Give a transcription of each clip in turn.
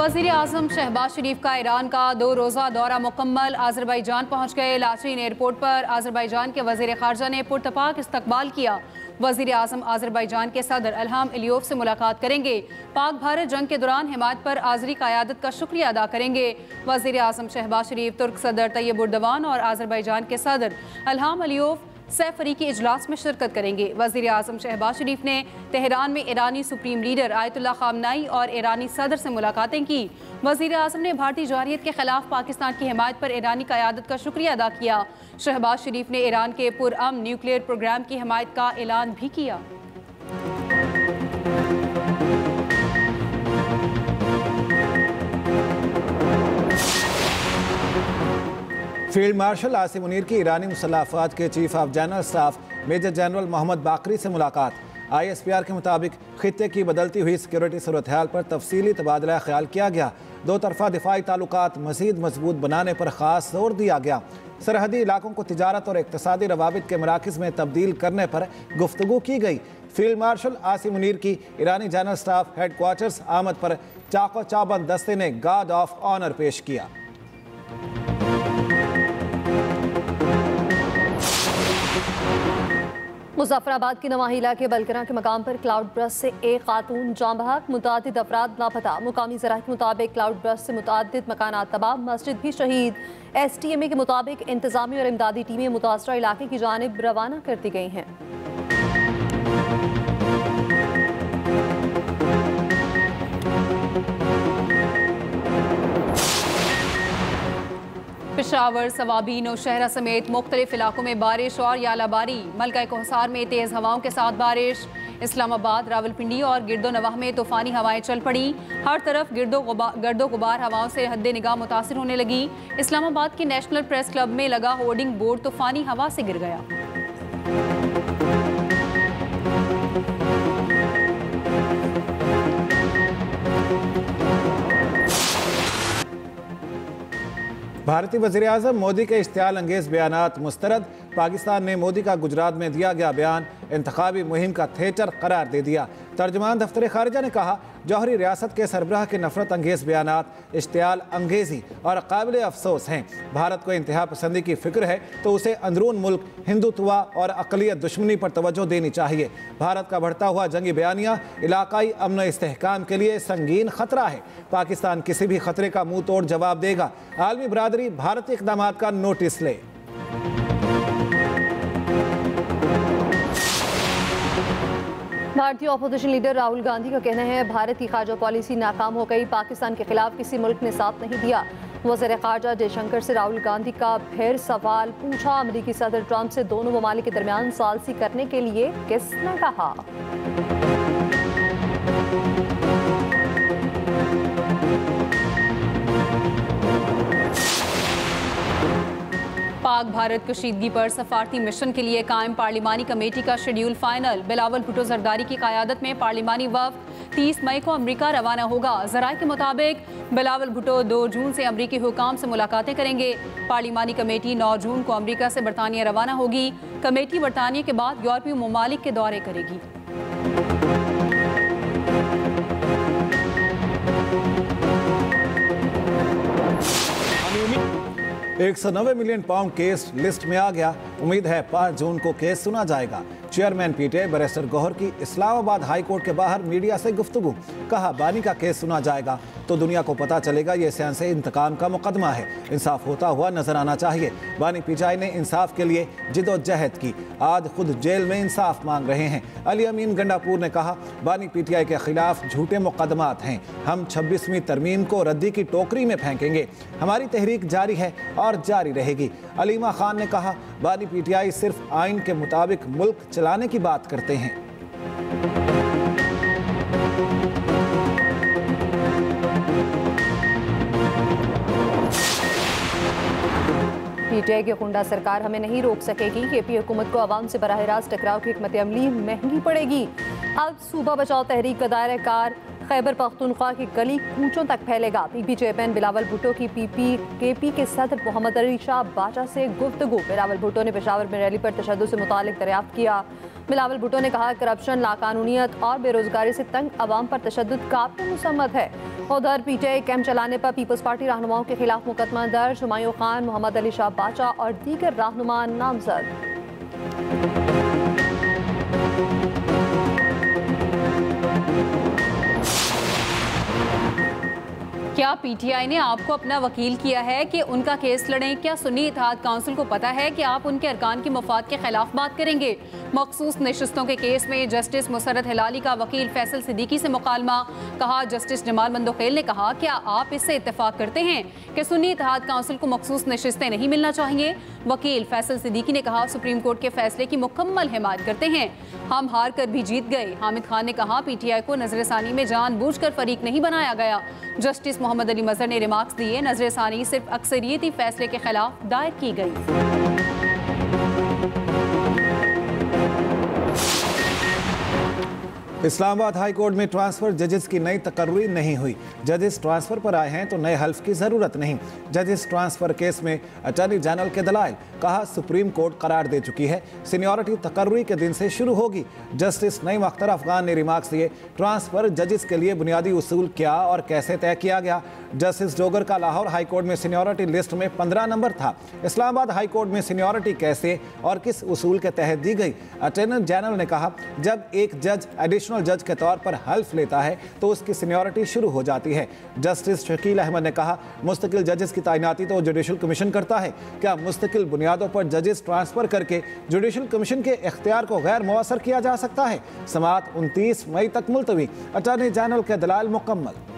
वज़ीर आज़म शहबाज शरीफ का ईरान का 2 रोज़ा दौरा मुकम्मल। आज़रबाईजान पहुँच गए। लाचरीन एयरपोर्ट पर आज़रबाईजान के वज़ीर ख़ारजा ने पुरतपाक इस्तकबाल किया। वज़ीर आज़म आज़रबाईजान के सदर इल्हाम अलियोव से मुलाकात करेंगे। पाक भारत जंग के दौरान हिमायत पर आज़री क़यादत का शुक्रिया अदा करेंगे। वज़ीर आज़म शहबाज शरीफ तुर्क सदर तैयब उर्दवान और आज़रबाईजान के सदर इल्हाम अलियोव सह-फरीकी इजलास में शिरकत करेंगे। वज़ीर आज़म शहबाज शरीफ ने तेहरान में ईरानी सुप्रीम लीडर आयतुल्लाह ख़ामनाई और ईरानी सदर से मुलाकातें की। वज़ीर आज़म ने भारतीय जारियत के खिलाफ पाकिस्तान की हिमायत पर ईरानी क़यादत का शुक्रिया अदा किया। शहबाज शरीफ ने ईरान के पुरअमन न्यूक्लियर प्रोग्राम की हिमायत का ऐलान भी किया। फील्ड मार्शल आसिम मुनीर की ईरानी मुसल्लह अफ़वाज के chief of general staff major general Mohammad Bagheri से मुलाकात। ISPR के मुताबिक खित्ते की बदलती हुई सिक्योरिटी सूरत हाल पर तफसीली तबादला ख्याल किया गया। दो तरफा दिफाई ताल्लुकात मज़ीद मजबूत बनाने पर ख़ास जोर दिया गया। सरहदी इलाकों को तिजारत और इक़्तिसादी रवाबित के मराकज़ में तब्दील करने पर गुफ्तगू की गई। फील्ड मार्शल आसिम मुनीर की ईरानी जनरल स्टाफ हेड क्वार्टर्स आमद पर चाको चाबंद दस्ते ने गार्ड ऑफ ऑनर पेश किया। मुजफ्फराबाद के नवाही इलाके बलकरा के मकाम पर क्लाउड बर्स्ट से एक खातून जाँ बहक, मुतादिद अफराद लापता। मुकामी ज़राए के मुताबिक क्लाउड बर्स्ट से मुतादिद मकानात तबाह, मस्जिद भी शहीद। STMA के मुताबिक इंतजामी और इमदादी टीमें मुतासरा इलाके की जानिब रवाना कर दी गई हैं। पेशावर, सवाबी, नौशहरा समेत मुख्तलिफ इलाकों में बारिश और यालाबारी। मलका कोहसार में तेज़ हवाओं के साथ बारिश। इस्लामाबाद, रावलपिंडी और गिरदोनवाह में तूफ़ानी हवाएं चल पड़ी। हर तरफ गर्दो गुबार हवाओं से हद्दे निगाह मुतासिर होने लगी। इस्लामाबाद के नेशनल प्रेस क्लब में लगा होर्डिंग बोर्ड तूफ़ानी हवा से गिर गया। भारतीय वज़ीर आज़म मोदी के इश्तियाल अंगेज़ बयानात मुस्तरद। पाकिस्तान ने मोदी का गुजरात में दिया गया बयान इंतखाबी मुहिम का थिएटर करार दे दिया। तर्जुमान दफ्तर खारिजा ने कहा, जौहरी रियासत के सरबराह के नफरत अंगेज़ बयानात इश्तियाल अंगेज़ी और काबिल अफसोस हैं। भारत को इंतहा पसंदी की फ़िक्र है तो उसे अंदरून मुल्क हिंदुत्व और अक़लियत दुश्मनी पर तवज्जो देनी चाहिए। भारत का बढ़ता हुआ जंगी बयानिया इलाकाई अमन इस्तेहकाम के लिए संगीन ख़तरा है। पाकिस्तान किसी भी ख़तरे का मुँह तोड़ जवाब देगा। आलमी बरादरी भारतीय इक़दामात का नोटिस ले। भारतीय अपोजिशन लीडर राहुल गांधी का कहना है, भारत की खारजा पॉलिसी नाकाम हो गई। पाकिस्तान के खिलाफ किसी मुल्क ने साथ नहीं दिया। वज़ीर ख़ारजा जयशंकर से राहुल गांधी का फिर सवाल पूछा। अमरीकी सदर ट्रंप से दोनों ममालिक के दरमियान सालसी करने के लिए किसने कहा? पाक भारत कशीदगी पर सफारती मिशन के लिए कायम पार्लिमानी कमेटी का शेड्यूल फाइनल। बिलावल भुट्टो जरदारी की क़यादत में पार्लिमानी वफ़द 30 मई को अमरीका रवाना होगा। ज़राए के मुताबिक बिलावल भुट्टो 2 जून से अमरीकी हुकाम से मुलाकातें करेंगे। पार्लिमानी कमेटी 9 जून को अमरीका से बरतानिया रवाना होगी। कमेटी बरतानिया के बाद यूरोपीय ममालिक के दौरे करेगी। 190 मिलियन पाउंड केस लिस्ट में आ गया। उम्मीद है 5 जून को केस सुना जाएगा। चेयरमैन PTI बैरिस्टर गौहर की इस्लामाबाद हाई कोर्ट के बाहर मीडिया से गुफ्तगू। कहा, बानी का केस सुना जाएगा तो दुनिया को पता चलेगा ये सियासी इंतकाम का मुकदमा है। इंसाफ होता हुआ नजर आना चाहिए। बानी PTI ने इंसाफ के लिए जिदोजहद की, आज खुद जेल में इंसाफ मांग रहे हैं। अली अमीन गंडापुर ने कहा, बानी PTI के खिलाफ झूठे मुकदमात हैं। हम 26वीं तरमीम को रद्दी की टोकरी में फेंकेंगे। हमारी तहरीक जारी है और जारी रहेगी। अलीमा खान ने कहा, बानी PTI सिर्फ आइन के मुताबिक मुल्क चलाने की बात करते हैं। PTI की खुंडा सरकार हमें नहीं रोक सकेगी। KP हुकूमत को अवाम से बराह रास्त टकराव की हिकमत अमली महंगी पड़ेगी। अब सूबा बचाओ तहरीक का दायरा कार खैबर पख्तूनख्वा की गली कूचों तक फैलेगा। PP चेयरमैन बिलावल भुट्टो की KP के सदर मोहम्मद अली शाह बाचा से गुफ्तगू। बिलावल भुट्टो ने पेशावर में रैली पर तशद्दुद से मुतालिक दरियाफ्त किया। बिलावल भुट्टो ने कहा करप्शन, लाकानूनियत और बेरोजगारी से तंग अवाम पर तशद्दुद काफी मुसम्मत है। उधर पीटीआई कैंप चलाने पर पीपल्स पार्टी रहनुमाओं के खिलाफ मुकदमा दर्ज, हुमायूं खान, मोहम्मद अली शाह बाचा और दीगर रहनुमा नामजद। क्या पीटीआई ने आपको अपना वकील किया है कि उनका केस लड़ें? क्या सुन्नी इत्तेहाद काउंसिल को पता है कि आप उनके अरकान के मफाद के खिलाफ बात करेंगे? मखसूस नशिस्तों के केस में जस्टिस मुसर्रत हिलाली का वकील फैसल सिद्दीकी से मुकालमा। कहा जस्टिस जमाल मंदोखेल ने कहा क्या आप इससे इत्तेफाक करते हैं कि सुन्नी इत्तेहाद काउंसिल को मखसूस नशिस्तें नहीं मिलना चाहिए? वकील फैसल सिद्दीकी ने कहा सुप्रीम कोर्ट के फैसले की मुकम्मल हिमायत करते हैं, हम हार कर भी जीत गए। हामिद खान ने कहा पीटीआई को नजरसानी में जानबूझकर फरीक नहीं बनाया गया। जस्टिस मोहम्मद अली मजहर ने रिमार्क्स दिए नजरसानी सिर्फ अक्सरियती फैसले के खिलाफ दायर की गई। इस्लामाबाद हाई कोर्ट में ट्रांसफर जजेस की नई तकर्री नहीं हुई। जजेस ट्रांसफर पर आए हैं तो नए हल्फ की जरूरत नहीं। जजेस ट्रांसफर केस में अटॉर्नी जनरल के दलाइल, कहा सुप्रीम कोर्ट करार दे चुकी है, सीनियरिटी तकर्री के दिन से शुरू होगी। जस्टिस नईम अख्तर अफगान ने रिमार्क्स दिए ट्रांसफर जजेस के लिए बुनियादी उसूल क्या और कैसे तय किया गया। जस्टिस डोगर का लाहौर हाई कोर्ट में सीनियरिटी लिस्ट में 15 नंबर था। इस्लामाबाद हाई कोर्ट में सीनियरिटी कैसे और किस उसूल के तहत दी गई? अटॉर्नी जनरल ने कहा जब एक जज एडिशनल जज के तौर पर हल्फ लेता है तो उसकी सीनियरिटी शुरू हो जाती है। जस्टिस शकील अहमद ने कहा मुस्तकिल जजेस की तैनाती तो जुडिशल कमीशन करता है, क्या मुस्तकिल बुनियादों पर जजेस ट्रांसफर करके जुडिशल कमीशन के इख्तियार को गैर मुअस्सर किया जा सकता है? समाअत 29 मई तक मुलतवी। अटॉर्नी जनरल के दलाल मुकम्मल।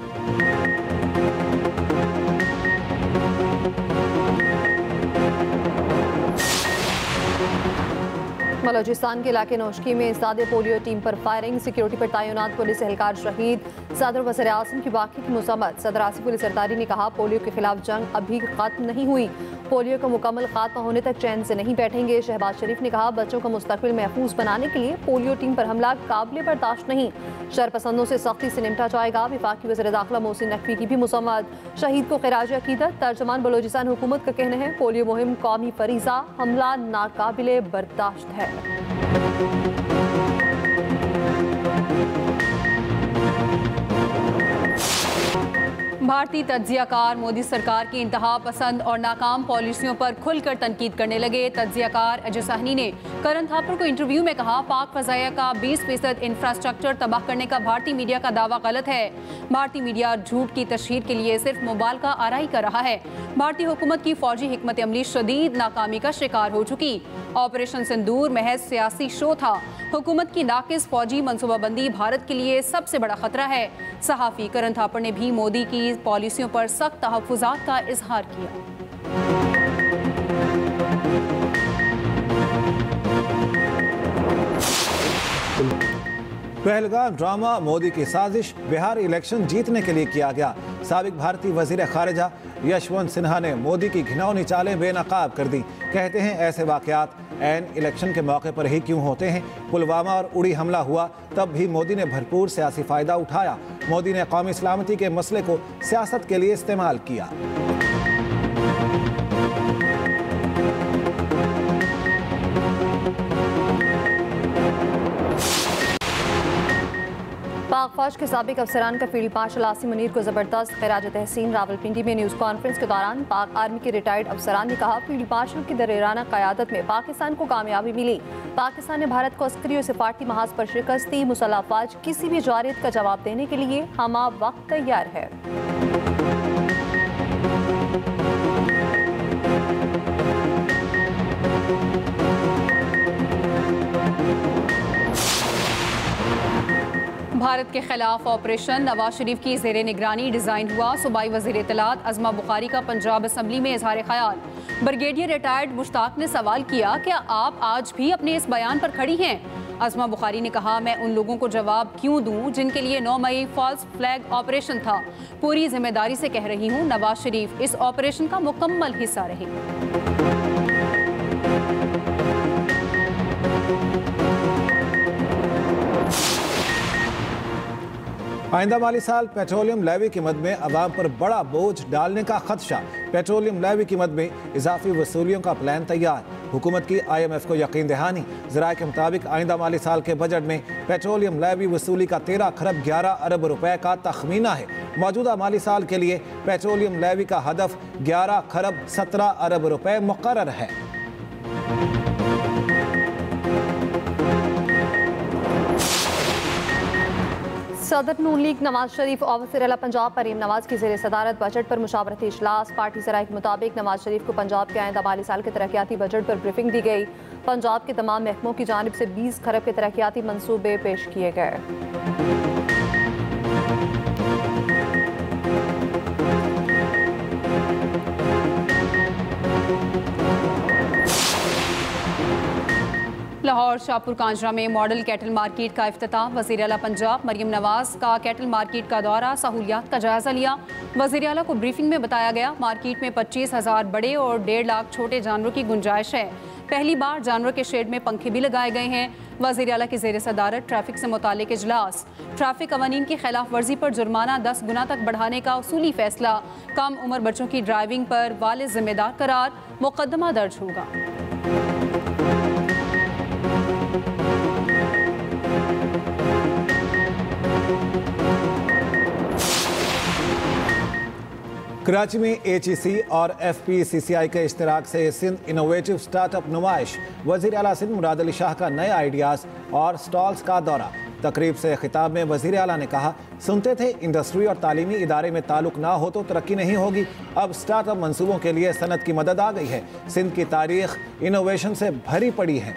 बलोचिस्तान के इलाके नौशकी में सादे पोलियो टीम पर फायरिंग, सिक्योरिटी पर तैनात पुलिस एहलकार शहीद। सदर वज़ीर आज़म की वाक़ई की मुसम्मत। सदर आसिफ अली सरदारी ने कहा पोलियो के खिलाफ जंग अभी खत्म नहीं हुई, पोलियो का मुकम्मल खात्मा होने तक चैन से नहीं बैठेंगे। शहबाज शरीफ ने कहा बच्चों का मुस्तकबिल महफूज बनाने के लिए पोलियो टीम पर हमला काबिल बर्दाश्त नहीं, शरपसंदों से सख्ती से निपटा जाएगा। वफाकी वज़ीर दाखिला मोहसिन नकवी की भी मुसम्मत। शहीद को खिराज अकीदत। तर्जमान बलोचिस्तान हुकूमत का कहना है पोलियो मुहिम कौमी फरीज़ा, हमला नाकाबिल बर्दाश्त है। भारतीय तज्जियाकार मोदी सरकार की इंतहा पसंद और नाकाम पॉलिसियों पर खुलकर तनकीद करने लगे। तज्जियाकार अजय साहनी ने करण थापर को इंटरव्यू में कहा पाक फजाया का 20% इंफ्रास्ट्रक्चर तबाह करने का भारतीय मीडिया का दावा गलत है। भारतीय मीडिया झूठ की तशहीर के लिए सिर्फ मुबालगा आराई कर रहा है। भारतीय हुकूमत की फौजी हिकमत अमली शदीद नाकामी का शिकार हो चुकी। ऑपरेशन सिंदूर महज सियासी शो था। हुकूमत की नाकिस फौजी मनसूबाबंदी भारत के लिए सबसे बड़ा खतरा है। सहाफ़ी करण थापर ने भी मोदी की पॉलिसियों पर सख्त तहफ़्फ़ुज़ात का इजहार किया। पहलगाम ड्रामा मोदी की साजिश, बिहार इलेक्शन जीतने के लिए किया गया। साबिक भारतीय वजीर खारिजा यशवंत सिन्हा ने मोदी की घिनौनी चालें बेनकाब कर दी। कहते हैं ऐसे वाक़यात एन इलेक्शन के मौके पर ही क्यों होते हैं? पुलवामा और उड़ी हमला हुआ तब भी मोदी ने भरपूर सियासी फ़ायदा उठाया। मोदी ने कौमी सलामती के मसले को सियासत के लिए इस्तेमाल किया। पाक फौज के साबिक अफसरान का फील्ड मार्शल आसिम मुनीर को ज़बरदस्त खिराज तहसीन। रावलपिंडी में न्यूज़ कॉन्फ्रेंस के दौरान पाक आर्मी के रिटायर्ड अफसरान ने कहा फील्ड मार्शल की दरेराना क़यादत में पाकिस्तान को कामयाबी मिली। पाकिस्तान ने भारत को अस्करी और सिफारती महाज पर शिकस्त दी। मुसल्लह अफवाज किसी भी जारियत का जवाब देने के लिए हमा वक्त तैयार है। भारत के खिलाफ ऑपरेशन नवाज शरीफ की ज़ेरे निगरानी डिज़ाइन हुआ। सूबाई वज़ीर इत्तलात अज़मा बुखारी का पंजाब असम्बली में इज़हार ख्याल। ब्रिगेडियर रिटायर्ड मुश्ताक ने सवाल किया क्या आप आज भी अपने इस बयान पर खड़ी हैं? अज़मा बुखारी ने कहा मैं उन लोगों को जवाब क्यों दूं जिनके लिए 9 मई फॉल्स फ्लैग ऑपरेशन था। पूरी जिम्मेदारी से कह रही हूँ नवाज शरीफ इस ऑपरेशन का मुकम्मल हिस्सा रहे। आइंदा माली साल पेट्रोलियम लेवी कीमत में अवाम पर बड़ा बोझ डालने का खदशा। पेट्रोलियम लेवी कीमत में इजाफी वसूलियों का प्लान तैयार। हुकूमत की IMF को यकीन दहानी। ज़राए के मुताबिक आइंदा माली साल के बजट में पेट्रोलियम लेवी वसूली का 13 खरब 11 अरब रुपए का तखमीना है। मौजूदा माली साल के लिए पेट्रोलियम लेवी का हदफ 11 खरब 17 अरब रुपए मुकर्रर है। सदर नून लीग नवाज शरीफ और वज़ीर आला पंजाब मरीम नवाज की ज़ेर सदारत बजट पर मुशावरती इजलास। पार्टी ज़राए के मुताबिक नवाज शरीफ को पंजाब के आइंदा माली साल के तरक्याती बजट पर ब्रीफिंग दी गई। पंजाब के तमाम महकमों की जानिब से 20 खरब के तरक्याती मंसूबे पेश किए गए। लाहौर शाहपुर कांजरा में मॉडल कैटल मार्केट का इफ्तिताह। वज़ीर आला पंजाब मरीम नवाज का कैटल मार्केट का दौरा, सहूलियात का जायजा लिया। वज़ीर आला को ब्रीफिंग में बताया गया मार्केट में 25,000 बड़े और 1.5 लाख छोटे जानवरों की गुंजाइश है। पहली बार जानवरों के शेड में पंखे भी लगाए गए हैं। वज़ीर आला की ज़ेर सदारत ट्रैफिक से मुतालिक इजलास। ट्रैफिक कवानीन की खिलाफ वर्जी पर जुर्माना 10 गुना तक बढ़ाने का उसूली फैसला। कम उम्र बच्चों की ड्राइविंग पर वालिद जिम्मेदार करार, मुकदमा दर्ज होगा। कराची में HEC और FPCCI के इश्तिराक से सिंध इनोवेटिव स्टार्टअप नुमाइश। वज़ीर आला सिंध मुराद अली शाह का नए आइडियाज़ और स्टॉल्स का दौरा। तकरीब से खिताब में वज़ीर आला ने कहा, सुनते थे इंडस्ट्री और तालीमी इदारे में ताल्लुक ना हो तो तरक्की नहीं होगी। अब स्टार्टअप मंसूबों के लिए सनत की मदद आ गई है। सिंध की तारीख इनोवेशन से भरी पड़ी है।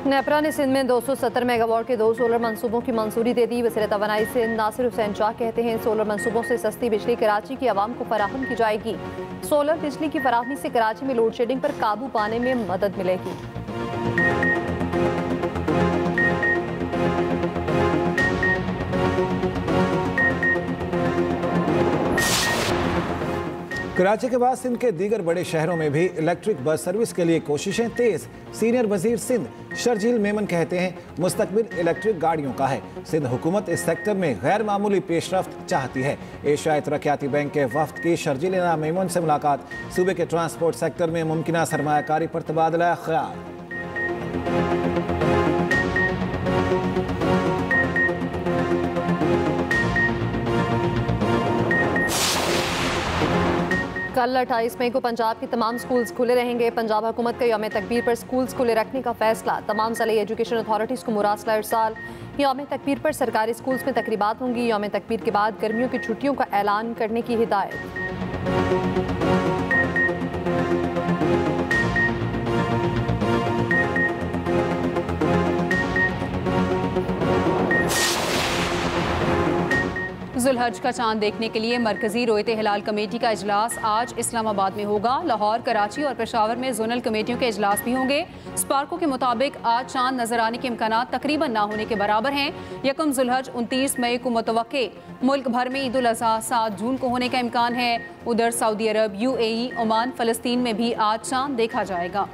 नेपरा ने सिंध में 270 मेगावाट के 2 सोलर मंसूबों की मंजूरी दे दी। वज़ीर तवानाई सिंध नासिर हुसैन शाह कहते हैं सोलर मंसूबों से सस्ती बिजली कराची की आवाम को फराहम की जाएगी। सोलर बिजली की फराहमी से कराची में लोड शेडिंग पर काबू पाने में मदद मिलेगी। कराची के बाद सिंध के दीगर बड़े शहरों में भी इलेक्ट्रिक बस सर्विस के लिए कोशिशें तेज। सीनियर वजीर सिंध शर्जील मेमन कहते हैं मुस्तकबिल इलेक्ट्रिक गाड़ियों का है। सिंध हुकूमत इस सेक्टर में गैर मामूली पेशरफ्त चाहती है। एशियाई तरक्याती बैंक के वफ्द की शर्जील मेमन से मुलाकात। सूबे के ट्रांसपोर्ट सेक्टर में मुमकिन सरमायाकारी पर तबादला ख्याल। कल 28 मई को पंजाब के तमाम स्कूल्स खुले रहेंगे। पंजाब हुकूमत का यौम तकबीर पर स्कूल्स खुले रखने का फैसला। तमाम ज़िला एजुकेशन अथॉरिटीज़ को मुरासला इरसाल। यौम तकबीर पर सरकारी स्कूल्स में तकरीबात होंगी। यौम तकबीर के बाद गर्मियों की छुट्टियों का ऐलान करने की हिदायत। जुलहज का चांद देखने के लिए मरकजी रोयते हिलाल कमेटी का इजलास आज इस्लामाबाद में होगा। लाहौर, कराची और पेशावर में जोनल कमेटियों के इजलास भी होंगे। स्पार्को के मुताबिक आज चांद नजर आने के इम्कान तकरीबन ना होने के बराबर हैं। यकम जुलहज 29 मई को मुतवक्के। मुल्क भर में ईद उल अज़हा 7 जून को होने का इम्कान है। उधर सऊदी अरब, UAE, ओमान, फ़लस्तीन में भी आज चांद देखा जाएगा।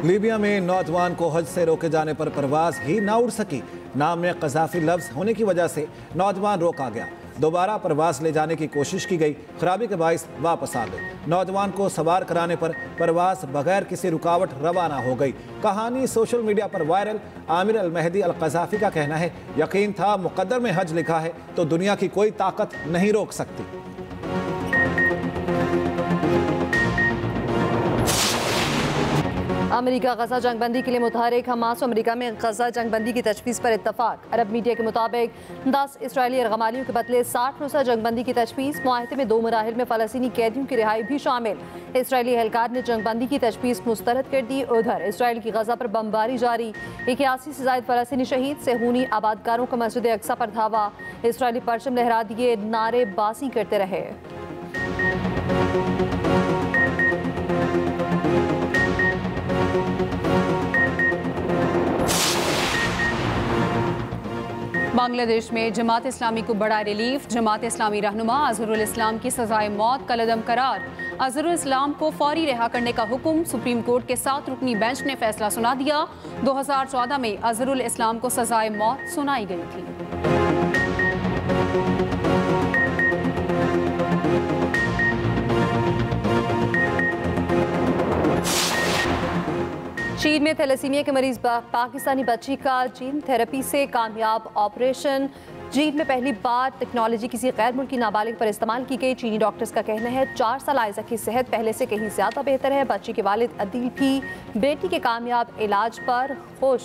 लीबिया में नौजवान को हज से रोके जाने पर परवाज ही ना उड़ सकी। नाम में कज़ाफी लफ्ज़ होने की वजह से नौजवान रोका गया। दोबारा परवाज ले जाने की कोशिश की गई, खराबी के बाइस वापस आ गई। नौजवान को सवार कराने पर परवाज बगैर किसी रुकावट रवाना हो गई। कहानी सोशल मीडिया पर वायरल। आमिर अल महदी अल कज़ाफी का कहना है, यकीन था मुक़द्दर में हज लिखा है तो दुनिया की कोई ताकत नहीं रोक सकती। अमेरिका गजा जंगबंदी के लिए मुतहरिक। हमास अमेरिका में गजा जंगबंदी की तजवीज़ पर इत्तफाक। अरब मीडिया के मुताबिक 10 इसराइली अरगमालियों के बदले 60 रोज़ा जंगबंदी की तजवीज़। मुआहदे में 2 मराहिल में फ़लस्तीनी कैदियों की रिहाई भी शामिल। इसराइली एहलकार ने जंगबंदी की तजवीज़ मुस्तरद कर दी। उधर इसराइल की गजा पर बमबारी जारी। 81 से ज़ायद फ़लस्तीनी शहीद। सेहूनी आबादकारों का मस्जिद अक्सा पर धावा। इसराइली परचम लहरा दिए, नारेबाजी करते रहे। बांग्लादेश में जमात इस्लामी को बड़ा रिलीफ। जमात इस्लामी रहनुमा अजहरुल इस्लाम की सजाए मौत कलअदम करार। अजहरुल इस्लाम को फौरी रिहा करने का हुक्म। सुप्रीम कोर्ट के 7 रुकनी बेंच ने फैसला सुना दिया। 2014 में अजहरुल इस्लाम को सजाए मौत सुनाई गई थी। चीन में थैलेसीमिया के मरीज पाकिस्तानी बच्ची का जीन थेरेपी से कामयाब ऑपरेशन। चीन में पहली बार टेक्नोलॉजी किसी गैर मुल्की नाबालिग पर इस्तेमाल की गई। चीनी डॉक्टर्स का कहना है 4 साल आयशा की सेहत पहले से कहीं ज़्यादा बेहतर है। बच्ची के वालिद अदील भी बेटी के कामयाब इलाज पर खुश।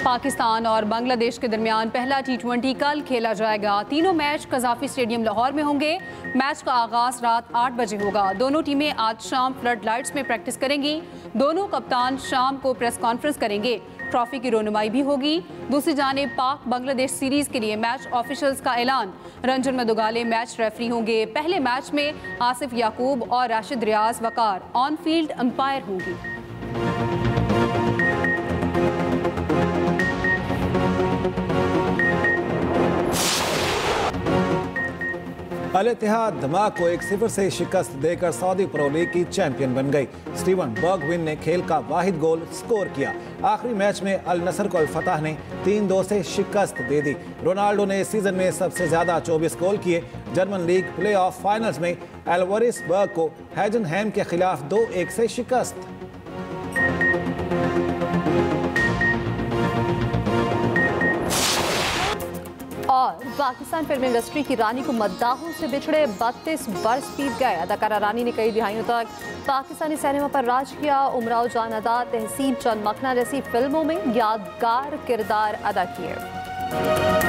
पाकिस्तान और बांग्लादेश के दरमियान पहला T20 कल खेला जाएगा। तीनों मैच कजाफी स्टेडियम लाहौर में होंगे। मैच का आगाज रात 8 बजे होगा। दोनों टीमें आज शाम फ्लड लाइट्स में प्रैक्टिस करेंगी। दोनों कप्तान शाम को प्रेस कॉन्फ्रेंस करेंगे। ट्रॉफी की रोनुमाई भी होगी। दूसरी जानिब पाक बांग्लादेश सीरीज के लिए मैच ऑफिशियल्स का ऐलान। रंजन मदुगाले मैच रेफरी होंगे। पहले मैच में आसिफ याकूब और राशिद रियाज वकार ऑन फील्ड अंपायर होंगी। अल इत्तेहाद धमाक को 1-0 से शिकस्त देकर सऊदी प्रो लीग की चैंपियन बन गई। स्टीवन बर्गविन ने खेल का वाहिद गोल स्कोर किया। आखिरी मैच में अल नसर को अल फतह ने 3-2 से शिकस्त दे दी। रोनाल्डो ने इस सीजन में सबसे ज्यादा 24 गोल किए। जर्मन लीग प्लेऑफ फाइनल्स में एल्वरिसबर्ग को हेजनहेम के खिलाफ 2-1 से शिकस्त। और पाकिस्तान फिल्म इंडस्ट्री की रानी को मद्दाहों से बिछड़े 32 वर्ष बीत गए। अदाकारा रानी ने कई दिहाइयों तक पाकिस्तानी सिनेमा पर राज किया। उमराव जान अदा, तहसीब चंद मखना जैसी फिल्मों में यादगार किरदार अदा किए।